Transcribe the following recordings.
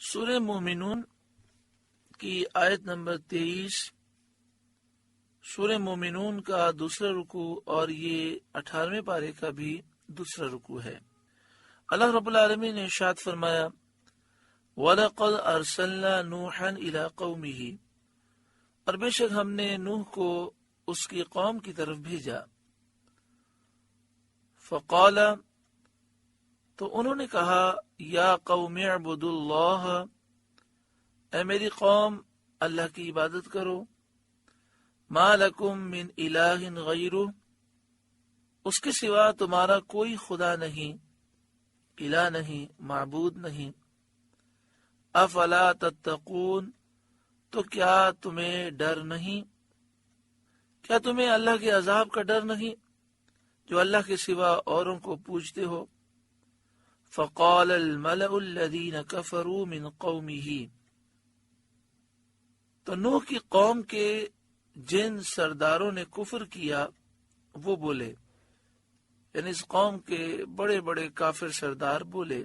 سورہ مومنون کی آیت نمبر 23، سورہ مومنون کا دوسرا رکوع اور یہ 18ویں پارے کا بھی دوسرا رکوع ہے۔ اللہ رب العالمین نے ارشاد فرمایا وَلَقَدْ أَرْسَلْنَا نُوحًا إِلَىٰ قَوْمِهِ، اور بے شک ہم نے نوح کو اس کی قوم کی طرف بھیجا۔ فقال، تو انہوں نے کہا یا قوم اعبدوا اللہ، اے میری قوم اللہ کی عبادت کرو، ما لکم من الہ غیرہ، اس کے سوا تمہارا کوئی خدا نہیں، الہ نہیں، معبود نہیں۔ افلا تتقون، تو کیا تمہیں ڈر نہیں، کیا تمہیں اللہ کے عذاب کا ڈر نہیں جو اللہ کے سوا اوروں کو پوجتے ہو۔ فقال الملأ الذین کفروا من قومہ، تو نوح کی قوم کے جن سرداروں نے کفر کیا وہ بولے، یعنی اس قوم کے بڑے بڑے کافر سردار بولے،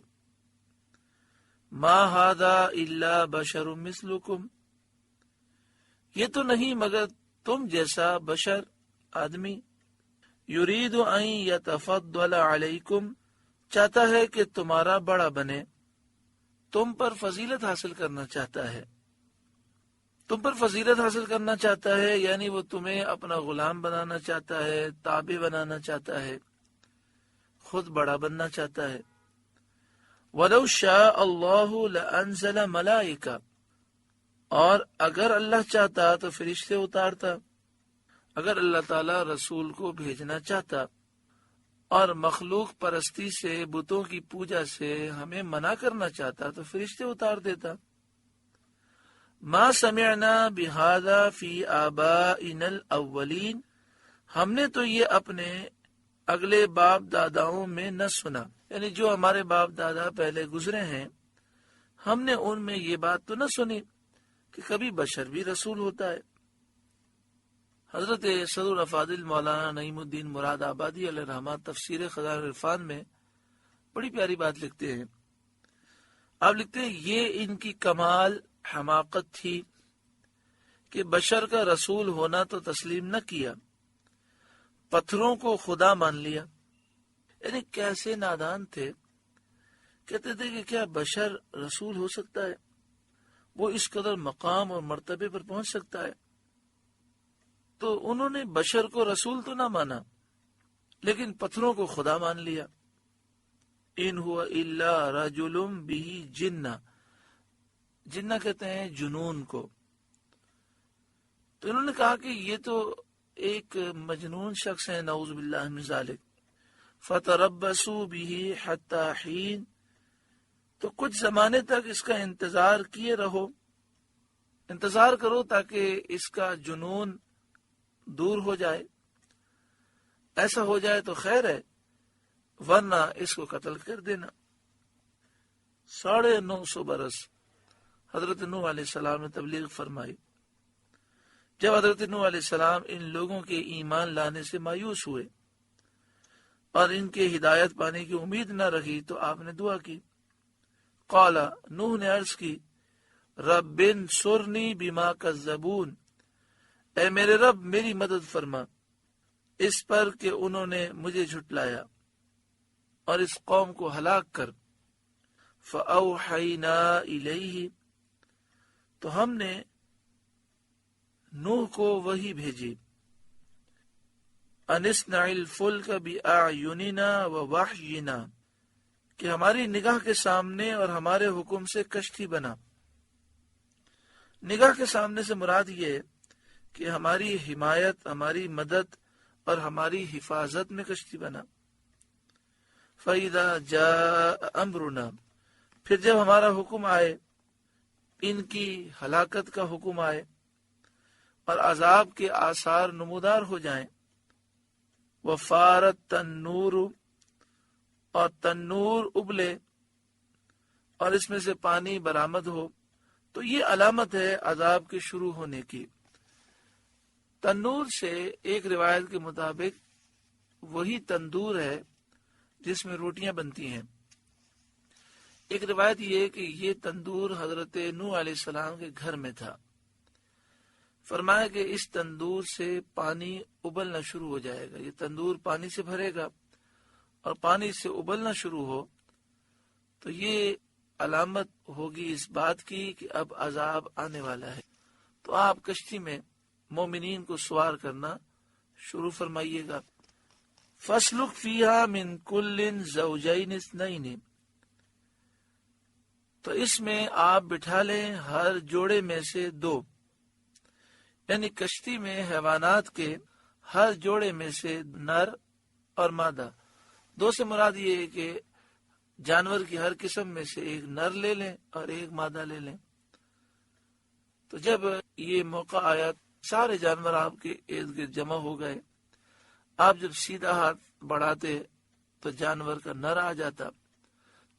ما ھذا الا بشر مثلکم، یہ تو نہیں مگر تم جیسا بشر، آدمی، یرید ان یتفضل علیکم، چاہتا ہے کہ تمہارا بڑا بنے، تم پر فضیلت حاصل کرنا چاہتا ہے، تم پر فضیلت حاصل کرنا چاہتا ہے، یعنی وہ تمہیں اپنا غلام بنانا چاہتا ہے، تابع بنانا چاہتا ہے، خود بڑا بننا چاہتا ہے۔ وَلَوْ شَاءَ اللَّهُ لَأَنزَلَ مَلَائِكَةً، اور اگر اللہ چاہتا تو فرشتے اتارتا، اگر اللہ تعالی رسول کو بھیجنا چاہتا اور مخلوق پرستی سے، بتوں کی پوجا سے ہمیں منع کرنا چاہتا تو فرشتے اتار دیتا۔ ما سمعنا بہذا فی آبائنا الاولین، ہم نے تو یہ اپنے اگلے باپ داداؤں میں نہ سنا، یعنی جو ہمارے باپ دادا پہلے گزرے ہیں ہم نے ان میں یہ بات تو نہ سنی کہ کبھی بشر بھی رسول ہوتا ہے۔ حضرت صدر افاضل مولانا نعیم الدین مراد آبادی علیہ رحمہ تفسیر خزائن العرفان میں بڑی پیاری بات لکھتے ہیں۔ آپ لکھتے ہیں یہ ان کی کمال حماقت تھی کہ بشر کا رسول ہونا تو تسلیم نہ کیا، پتھروں کو خدا مان لیا۔ یعنی کیسے نادان تھے، کہتے تھے کہ کیا بشر رسول ہو سکتا ہے، وہ اس قدر مقام اور مرتبے پر پہنچ سکتا ہے۔ تو انہوں نے بشر کو رسول تو نہ مانا لیکن پتھروں کو خدا مان لیا۔ ان ہوا الا رجل بہ جنہ، جنہ کہتے ہیں جنون کو۔ تو انہوں نے کہا کہ یہ تو ایک مجنون شخص ہے، نعوذ باللہ من ذالک۔ فتربصوا بہ حتی حین، تو کچھ زمانے تک اس کا انتظار کیے رہو، انتظار کرو تاکہ اس کا جنون دور ہو جائے، ایسا ہو جائے تو خیر ہے، ورنہ اس کو قتل کر دینا۔ 950 برس حضرت نوح علیہ السلام نے تبلیغ فرمائی۔ جب حضرت نوح علیہ السلام ان لوگوں کے ایمان لانے سے مایوس ہوئے اور ان کے ہدایت پانے کی امید نہ رہی تو آپ نے دعا کی۔ قال، نوح نے عرض کی، رب انصرنی بما کذبون، اے میرے رب میری مدد فرما اس پر کہ انہوں نے مجھے جھٹلایا، اور اس قوم کو ہلاک کر۔ فأوحینا الیہ، تو ہم نے نوح کو وحی بھیجی، ان اصنع الفلک بأعیننا ووحینا، کہ ہماری نگاہ کے سامنے اور ہمارے حکم سے کشتی بنا۔ نگاہ کے سامنے سے مراد یہ ہے کہ ہماری حمایت، ہماری مدد اور ہماری حفاظت میں کشتی بنا۔ فَإِذَا جَاءَ أَمْرُنَا، پھر جب ہمارا حکم آئے، ان کی ہلاکت کا حکم آئے اور عذاب کے آثار نمودار ہو جائیں، وَفَارَتْ تَنُّورُ، اور تنور ابلے اور اس میں سے پانی برآمد ہو، تو یہ علامت ہے عذاب کے شروع ہونے کی۔ تنور سے ایک روایت کے مطابق وہی تندور ہے جس میں روٹیاں بنتی ہیں۔ ایک روایت یہ ہے کہ یہ تندور حضرت نوح علیہ السلام کے گھر میں تھا. فرمایا کہ اس تندور سے پانی ابلنا شروع ہو جائے گا. یہ تندور پانی سے بھرے گا اور پانی سے ابلنا شروع ہو تو یہ علامت ہوگی اس بات کی کہ اب عذاب آنے والا ہے. تو آپ کشتی میں مومنین کو سوار کرنا شروع فرمائیے گا. فَاسْلُكْ فِيهَا مِنْ كُلٍّ زَوْجَيْنِ اثْنَيْنِ، تو اس میں آپ بٹھا لیں ہر جوڑے میں سے دو، یعنی کشتی میں حیوانات کے ہر جوڑے میں سے نر اور مادہ. دو سے مراد یہ ہے کہ جانور کی ہر قسم میں سے ایک نر لے لیں اور ایک مادہ لے لیں. تو جب یہ موقع آیا سارے جانور آپ کے ارد گرد جمع ہو گئے. آپ جب سیدھا ہاتھ بڑھاتے تو جانور کا نر آ جاتا،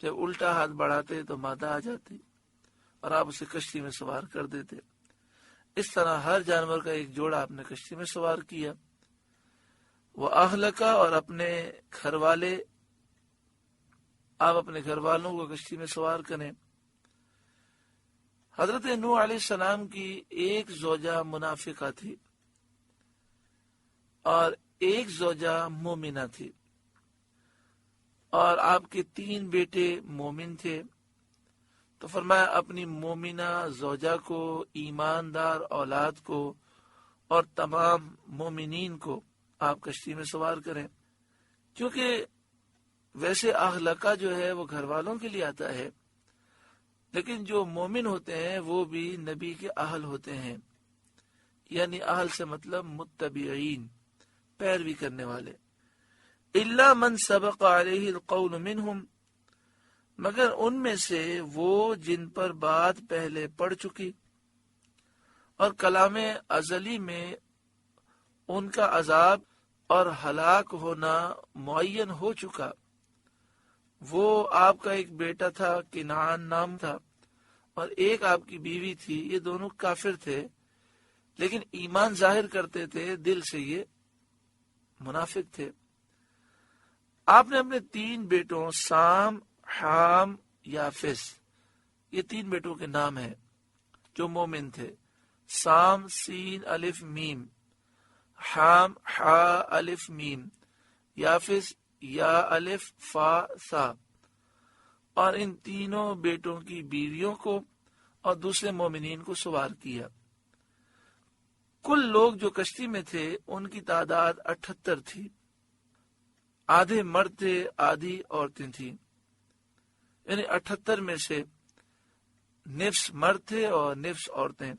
جب الٹا ہاتھ بڑھاتے تو مادہ آ جاتی اور آپ اسے کشتی میں سوار کر دیتے. اس طرح ہر جانور کا ایک جوڑا آپ نے کشتی میں سوار کیا. وہ اہلکا، اور اپنے گھر والے، آپ اپنے گھر والوں کو کشتی میں سوار کریں. حضرت نوح علیہ السلام کی ایک زوجہ منافقہ تھی اور ایک زوجہ مومنہ تھی، اور آپ کے 3 بیٹے مومن تھے. تو فرمایا اپنی مومنہ زوجہ کو، ایماندار اولاد کو اور تمام مومنین کو آپ کشتی میں سوار کریں. کیونکہ ویسے اہلکہ جو ہے وہ گھر والوں کے لیے آتا ہے، لیکن جو مومن ہوتے ہیں وہ بھی نبی کے اہل ہوتے ہیں. یعنی اہل سے مطلب متبعین، پیروی کرنے والے. الا من سبق علیہ القول منہم، مگر ان میں سے وہ جن پر بات پہلے پڑ چکی اور کلام ازلی میں ان کا عذاب اور ہلاک ہونا معین ہو چکا. وہ آپ کا ایک بیٹا تھا، کنعان نام تھا، اور ایک آپ کی بیوی تھی. یہ دونوں کافر تھے لیکن ایمان ظاہر کرتے تھے، دل سے یہ منافق تھے. آپ نے اپنے 3 بیٹوں سام، حام، یافس، یہ 3 بیٹوں کے نام ہیں جو مومن تھے. سام سین الف میم، حام حا الف میم، یافس یا الف فا سا. اور ان تینوں بیٹوں کی بیویوں کو اور دوسرے مومنین کو سوار کیا. کل لوگ جو کشتی میں تھے ان کی تعداد 78 تھی. آدھے مرد تھے، آدھی عورتیں تھیں. یعنی 78 میں سے نصف مرد تھے اور نصف عورتیں.